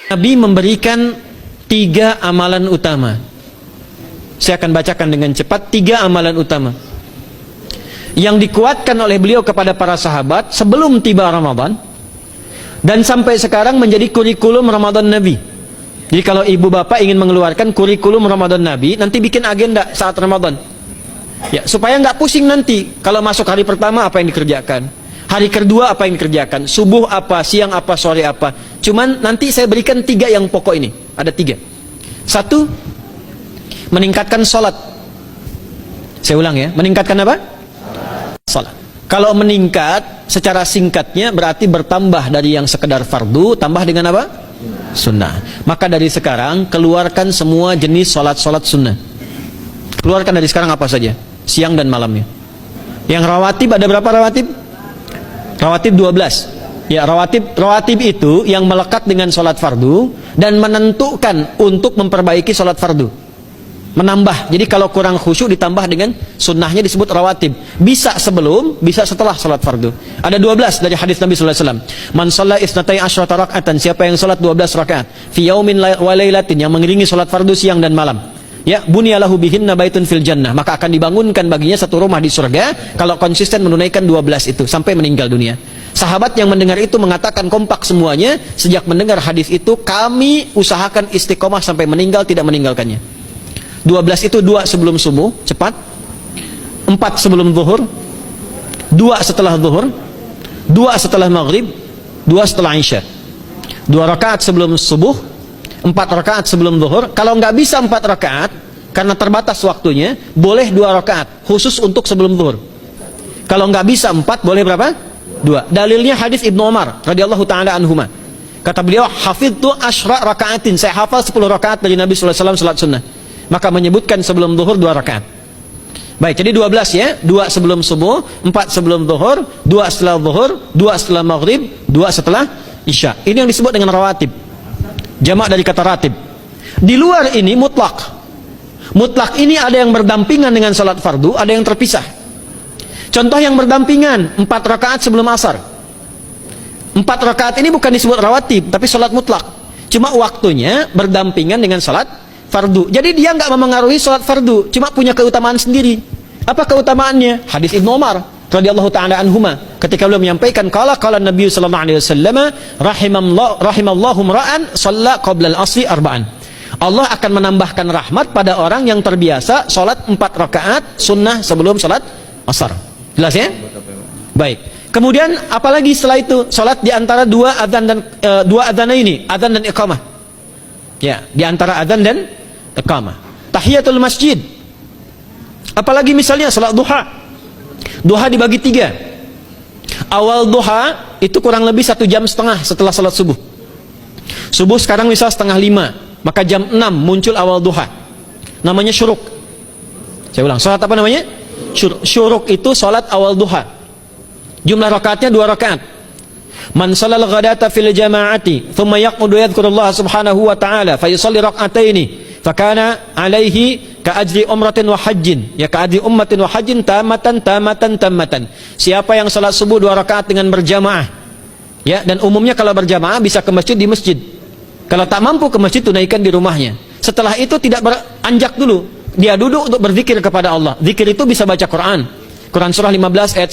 Nabi memberikan 3 amalan utama. Saya akan bacakan dengan cepat 3 amalan utama yang dikuatkan oleh beliau kepada para sahabat sebelum tiba Ramadan dan sampai sekarang menjadi kurikulum Ramadan Nabi. Jadi kalau ibu bapak ingin mengeluarkan kurikulum Ramadan Nabi, nanti bikin agenda saat Ramadan. Ya, supaya nggak pusing nanti kalau masuk hari pertama apa yang dikerjakan, hari kedua apa yang dikerjakan, subuh apa, siang apa, sore apa. Cuman nanti saya berikan 3 yang pokok ini. Ada 3. 1, meningkatkan sholat. Saya ulang ya, meningkatkan apa? Sholat. Kalau meningkat secara singkatnya berarti bertambah dari yang sekedar fardu, tambah dengan apa? Sunnah. Maka dari sekarang keluarkan semua jenis sholat-sholat sunnah. Keluarkan dari sekarang apa saja, siang dan malamnya. Yang rawatib ada berapa rawatib? Rawatib 12. Ya, rawatib itu yang melekat dengan sholat fardu dan menentukan untuk memperbaiki sholat fardu. Menambah. Jadi kalau kurang khusyuk ditambah dengan sunnahnya disebut rawatib. Bisa sebelum, bisa setelah sholat fardu. Ada 12 dari hadis Nabi sallallahu alaihi wasallam. Man shalla isnatai asyrata raka'atan, siapa yang sholat 12 rakaat fi yaumin wa lailatin, yang mengiringi sholat fardu siang dan malam. Ya, bunyalahu bihinna baitun fil jannah, maka akan dibangunkan baginya satu rumah di surga kalau konsisten menunaikan 12 itu sampai meninggal dunia. Sahabat yang mendengar itu mengatakan kompak semuanya, sejak mendengar hadis itu kami usahakan istiqomah sampai meninggal tidak meninggalkannya. 12 itu 2 sebelum subuh, cepat. 4 sebelum zuhur, 2 setelah zuhur, 2 setelah maghrib, 2 setelah isya. 2 rakaat sebelum subuh, 4 rakaat sebelum zuhur. Kalau nggak bisa 4 rakaat karena terbatas waktunya, boleh 2 rakaat khusus untuk sebelum zuhur. Kalau nggak bisa 4, boleh berapa? 2. Dalilnya hadis Ibnu Umar radhiyallahu taala anhuma. Kata beliau, hafidtu asyra rakaatin, saya hafal 10 rakaat dari Nabi sallallahu alaihi wasallam salat sunnah. Maka menyebutkan sebelum zuhur 2 rakaat. Baik, jadi 12 ya. 2 sebelum subuh, 4 sebelum zuhur, 2 setelah zuhur, 2 setelah maghrib, 2 setelah isya. Ini yang disebut dengan rawatib. Jamak dari kata ratib. Di luar ini mutlak. Mutlak ini ada yang berdampingan dengan salat fardu, ada yang terpisah. Contoh yang berdampingan, 4 rakaat sebelum asar. 4 rakaat ini bukan disebut rawatib, tapi salat mutlak. Cuma waktunya berdampingan dengan salat fardu. Jadi dia nggak memengaruhi salat fardu, cuma punya keutamaan sendiri. Apa keutamaannya? Hadis Ibnu Umar radhiyallahu taala anhuma, ketika beliau menyampaikan qala Nabi sallallahu alaihi wasallam, rahimallahu ra'an shalla qabla al-asri arba'an. Allah akan menambahkan rahmat pada orang yang terbiasa salat 4 rakaat sunnah sebelum salat asar. Jelas ya? Baik. Kemudian apalagi setelah itu? Salat di antara 2 adzan dan 2 adzan ini, adzan dan iqamah. Ya, di antara adzan dan iqamah. Tahiyatul masjid. Apalagi misalnya salat duha. Duha dibagi 3. Awal duha itu kurang lebih 1,5 jam setelah salat subuh. Subuh sekarang misal 4:30, maka jam 6 muncul awal duha. Namanya syuruk. Saya ulang, salat apa namanya? Syuruk itu salat awal duha. Jumlah rakaatnya 2 rakaat. Man sallal ghadata fil jama'ati thumma yaqudu yadhkurullah subhanahu wa ta'ala fa yusalli rak'ataini fakana alaihi ka ajri umratin wa hajjin, ya ka ajri ummatin wa hajjin tamatan. Siapa yang salat subuh 2 rakaat dengan berjamaah, ya, dan umumnya kalau berjamaah bisa ke masjid di masjid. Kalau tak mampu ke masjid, tunaikan di rumahnya. Setelah itu tidak beranjak dulu, dia duduk untuk berzikir kepada Allah. Zikir itu bisa baca Quran. Quran surah 15 ayat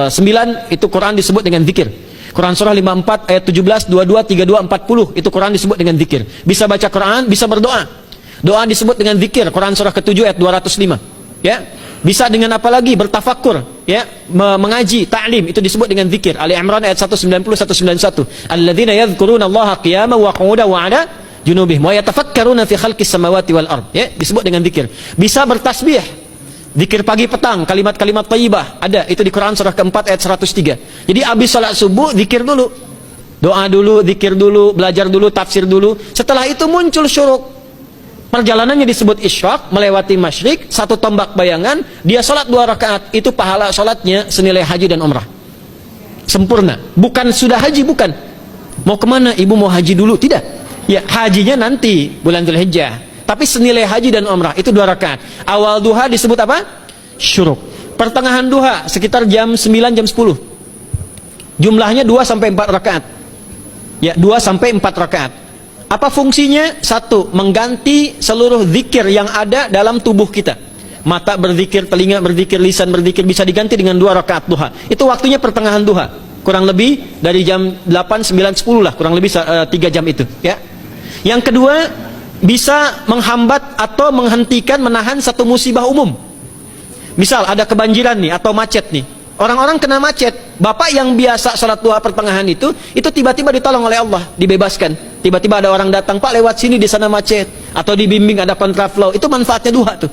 9 itu Quran disebut dengan zikir. Quran surah 54 ayat 17, 22, 32, 40 itu Quran disebut dengan zikir. Bisa baca Quran, bisa berdoa. Doa disebut dengan zikir. Quran surah ke-7 ayat 205. Ya. Bisa dengan apa lagi? Bertafakur, ya, mengaji, ta'lim, itu disebut dengan zikir. Ali Imran ayat 190 191. Alladzina yadhkuruna Allaha qiyaman wa qu'udan wa 'ala junubihim wa yatafakkaruna fi khalqis samawati wal ard. Ya, disebut dengan zikir. Bisa bertasbih. Zikir pagi petang, kalimat-kalimat thayyibah ada, itu di Quran surah ke-4 ayat 103. Jadi habis salat subuh zikir dulu. Doa dulu, zikir dulu, belajar dulu, tafsir dulu. Setelah itu muncul syuruk. Perjalanannya disebut isyraq, melewati masyrik, 1 tombak bayangan, dia salat 2 rakaat, itu pahala salatnya senilai haji dan umrah. Sempurna. Bukan sudah haji, bukan. Mau kemana? Ibu mau haji dulu? Tidak. Ya, hajinya nanti bulan Dzulhijjah. Tapi senilai haji dan umrah itu 2 rakaat. Awal duha disebut apa? Syuruk. Pertengahan duha sekitar jam 9 jam 10. Jumlahnya 2 sampai 4 rakaat. Ya, 2 sampai 4 rakaat. Apa fungsinya? Satu, mengganti seluruh zikir yang ada dalam tubuh kita. Mata berzikir, telinga berzikir, lisan berzikir, bisa diganti dengan 2 rakaat duha. Itu waktunya pertengahan duha, kurang lebih dari jam 8, 9, 10 lah, kurang lebih 3 jam itu, ya. Yang kedua, bisa menghambat atau menghentikan, menahan satu musibah umum. Misal ada kebanjiran nih atau macet nih. Orang-orang kena macet, bapak yang biasa sholat duha pertengahan itu tiba-tiba ditolong oleh Allah, dibebaskan. Tiba-tiba ada orang datang, Pak lewat sini, di sana macet, atau dibimbing ada kontraflow. Itu manfaatnya duha tuh,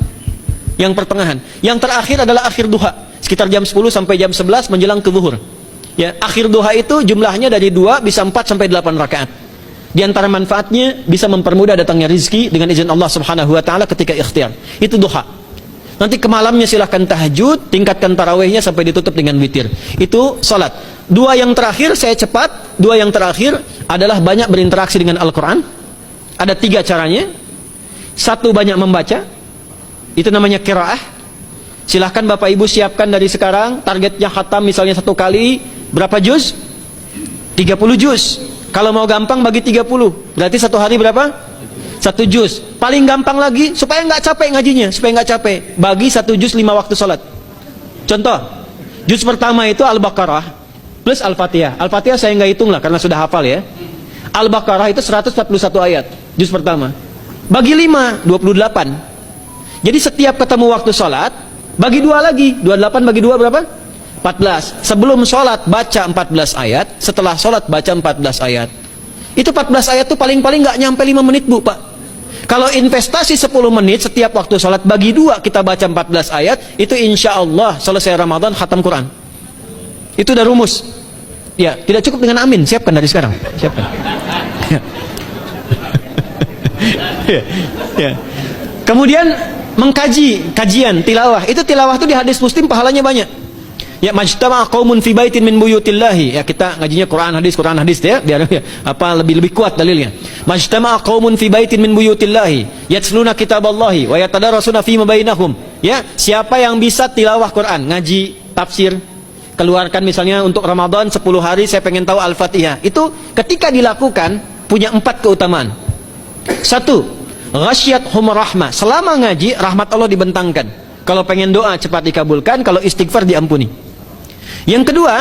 yang pertengahan. Yang terakhir adalah akhir duha, sekitar jam 10 sampai jam 11 menjelang ke zuhur. Ya, akhir duha itu jumlahnya dari 2 bisa 4 sampai 8 rakaat. Di antara manfaatnya bisa mempermudah datangnya rizki dengan izin Allah Subhanahu wa taala ketika ikhtiar. Itu duha. Nanti ke malamnya silahkan tahajud, tingkatkan tarawihnya sampai ditutup dengan witir. Itu salat. 2 yang terakhir saya cepat. 2 yang terakhir adalah banyak berinteraksi dengan Al-Quran. Ada 3 caranya. 1, banyak membaca. Itu namanya qiraah. Silahkan Bapak Ibu siapkan dari sekarang. Targetnya khatam misalnya 1 kali. Berapa juz? 30 juz. Kalau mau gampang bagi 30. Berarti 1 hari berapa? 1 juz. Paling gampang lagi, supaya nggak capek ngajinya, supaya nggak capek, bagi 1 juz 5 waktu salat. Contoh, juz pertama itu Al-Baqarah plus Al-Fatihah. Al-Fatihah saya nggak hitung lah karena sudah hafal ya. Al-Baqarah itu 141 ayat, juz pertama. Bagi 5, 28. Jadi setiap ketemu waktu salat, bagi 2 lagi. 28 bagi 2 berapa? 14. Sebelum salat baca 14 ayat, setelah salat baca 14 ayat. Itu 14 ayat tuh paling-paling nggak nyampe 5 menit Bu, Pak. Kalau investasi 10 menit setiap waktu sholat, bagi 2 kita baca 14 ayat, itu insya Allah selesai Ramadan khatam Quran. Itu udah rumus. Ya, tidak cukup dengan amin, siapkan dari sekarang. Siapkan. Ya. Ya. Kemudian mengkaji, kajian, tilawah. Itu tilawah itu di hadis Muslim pahalanya banyak. Ya, majtama'a qaumun fi baitin min buyutillahi. Ya, kita ngajinya Quran hadis ya, biar ya, apa lebih kuat dalilnya. Majtama'a qaumun fi baitin min buyutillahi yatsluna kitaballahi wa yatadarasuna fi ma bainahum. Ya, siapa yang bisa tilawah Quran, ngaji, tafsir, keluarkan misalnya untuk Ramadan 10 hari saya pengen tahu Al-Fatihah. Itu ketika dilakukan punya 4 keutamaan. 1, ghasyiyatuhum rahmah. Selama ngaji rahmat Allah dibentangkan. Kalau pengen doa cepat dikabulkan, kalau istighfar diampuni. Yang kedua,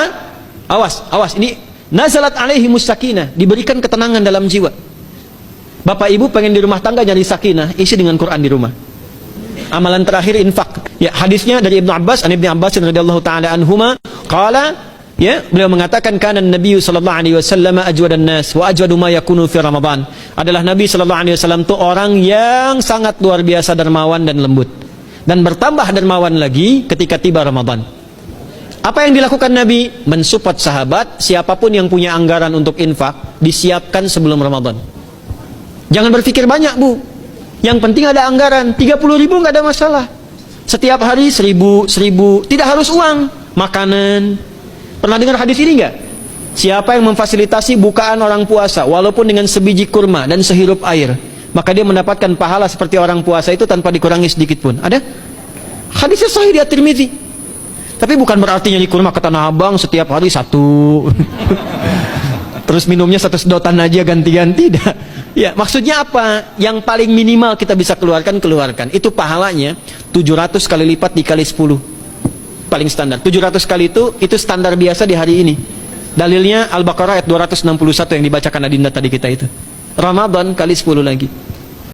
awas, ini nazalat alaihimus sakinah, diberikan ketenangan dalam jiwa. Bapak Ibu pengen di rumah tangga nyari sakinah, isi dengan Quran di rumah. Amalan terakhir infak. Ya, hadisnya dari Ibnu Abbas, Ibnu Abbas radhiyallahu taala anhuma, qala, ya, beliau mengatakan kana Nabi sallallahu alaihi wasallam ajwadan nas wa ajwadu ma yakunu fi Ramadan. Adalah Nabi sallallahu alaihi wasallam itu orang yang sangat luar biasa dermawan dan lembut. Dan bertambah dermawan lagi ketika tiba Ramadan. Apa yang dilakukan Nabi? Mensupport sahabat, siapapun yang punya anggaran untuk infak, disiapkan sebelum Ramadan. Jangan berpikir banyak Bu. Yang penting ada anggaran, 30.000 nggak ada masalah. Setiap hari 1.000, tidak harus uang, makanan. Pernah dengar hadis ini nggak? Siapa yang memfasilitasi bukaan orang puasa, walaupun dengan sebiji kurma dan sehirup air, maka dia mendapatkan pahala seperti orang puasa itu tanpa dikurangi sedikit pun. Ada? Hadisnya sahih di At-Tirmidzi. Tapi bukan berarti nyari kurma ke Tanah Abang setiap hari 1. Terus minumnya 1 sedotan aja ganti-ganti. Ya, maksudnya apa? Yang paling minimal kita bisa keluarkan. Itu pahalanya 700 kali lipat dikali 10. Paling standar. 700 kali itu standar biasa di hari ini. Dalilnya Al-Baqarah ayat 261 yang dibacakan Adinda tadi kita itu. Ramadan kali 10 lagi.